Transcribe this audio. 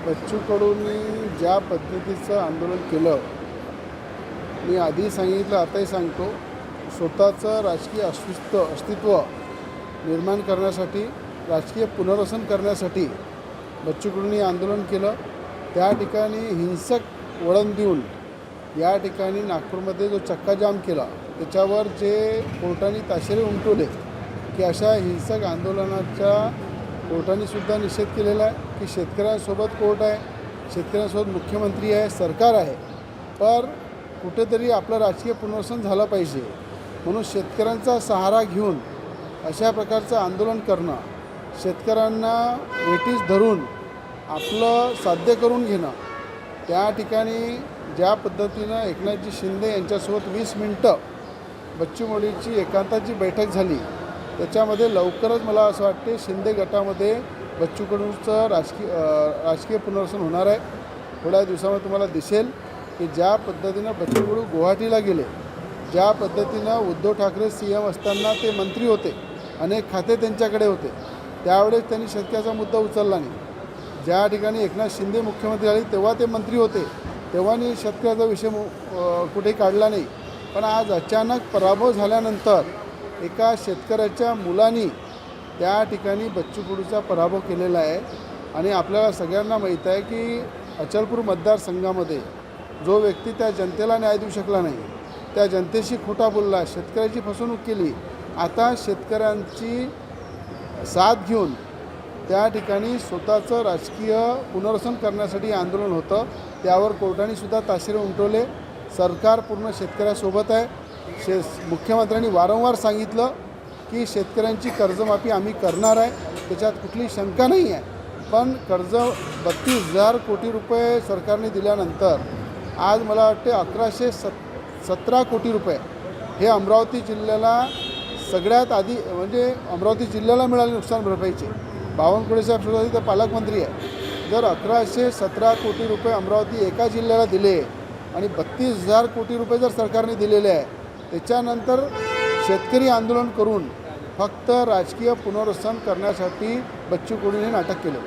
बच्चू कडूंनी ज्या पद्धतीचं आंदोलन केलं, मी आधी सांगितलं आताही सांगतो, स्वतःचं राजकीय अस्तित्व निर्माण करण्यासाठी, राजकीय पुनर्वसन करण्यासाठी बच्चू कडूंनी आंदोलन केलं। त्या ठिकाणी हिंसक वळण देऊन या ठिकाणी नागपूरमध्ये जो चक्काजाम केला, त्याच्यावर जे कोर्टाने ताशेरे उमटवले की अशा हिंसक आंदोलनाचा कोर्टाने सुद्धा निषेध केलेला आहे की शेतकऱ्यांसोबत कोर्ट आहे, शेतकऱ्यांसोबत मुख्यमंत्री आहे, सरकार आहे, पर कुठेतरी आपलं राजकीय पुनर्वसन झालं पाहिजे। म्हणून शेतकऱ्यांचा सहारा घेऊन अशा प्रकारचं आंदोलन करणं, शेतकऱ्यांना वेठीस धरून आपलं साध्य करून घेणं, त्या ठिकाणी ज्या पद्धतीनं एकनाथजी शिंदे यांच्यासोबत 20 मिनटं बच्चू कडूंची एकांताची बैठक झाली, त्याच्यामध्ये लवकरच मला असं वाटते शिंदे गटामध्ये बच्चू कडूंचं राजकीय पुनर्वसन होणार आहे। थोड्या दिवसामध्ये तुम्हाला दिसेल की ज्या पद्धतीनं बच्चू कडू गुवाहाटीला गेले, ज्या पद्धतीनं उद्धव ठाकरे CM असताना ते मंत्री होते, अनेक खाते त्यांच्याकडे होते, त्यावेळेस त्यांनी शेतकऱ्याचा मुद्दा उचलला नाही। ज्या ठिकाणी एकनाथ शिंदे मुख्यमंत्री झाले तेव्हा ते मंत्री होते, तेव्हानी शेतकऱ्याचा विषय कुठेही काढला नाही। पण आज अचानक पराभव झाल्यानंतर एका शेतकऱ्याच्या मुलांनी त्या ठिकाणी बच्चू कडूचा पराभव केलेला आहे। आणि आपल्याला सगळ्यांना माहीत आहे की अचलपूर मतदारसंघामध्ये जो व्यक्ती त्या जनतेला न्याय देऊ शकला नाही, त्या जनतेशी खोटा बोलला, शेतकऱ्याची फसवणूक केली, आता शेतकऱ्यांची साथ घेऊन त्या ठिकाणी स्वतःचं राजकीय पुनर्वसन करण्यासाठी आंदोलन होतं। त्यावर कोर्टाने सुद्धा ताशेरे उमटवले। सरकार पूर्ण शेतकऱ्यासोबत आहे। मुख्यमंत्र्यांनी वारंवार सांगितलं की शेतकऱ्यांची कर्जमाफी आम्ही करणार आहे, त्याच्यात कुठली शंका नाही आहे। पण कर्ज 32,000 कोटी रुपये सरकारने दिल्यानंतर आज मला वाटते 1117 कोटी रुपये हे अमरावती जिल्ह्याला सगळ्यात आधी, म्हणजे अमरावती जिल्ह्याला मिळाले नुकसान भरपाईचे। बावनकुळे साहेब सुद्धा तिथे पालकमंत्री आहे। जर 1117 कोटी रुपये अमरावती एका जिल्ह्याला दिले आणि 32,000 कोटी रुपये जर सरकारने दिलेले आहे, त्याच्यानंतर शेतकरी आंदोलन करून फक्त राजकीय पुनर्वसन करण्यासाठी बच्चू कडूंनी नाटक केलं।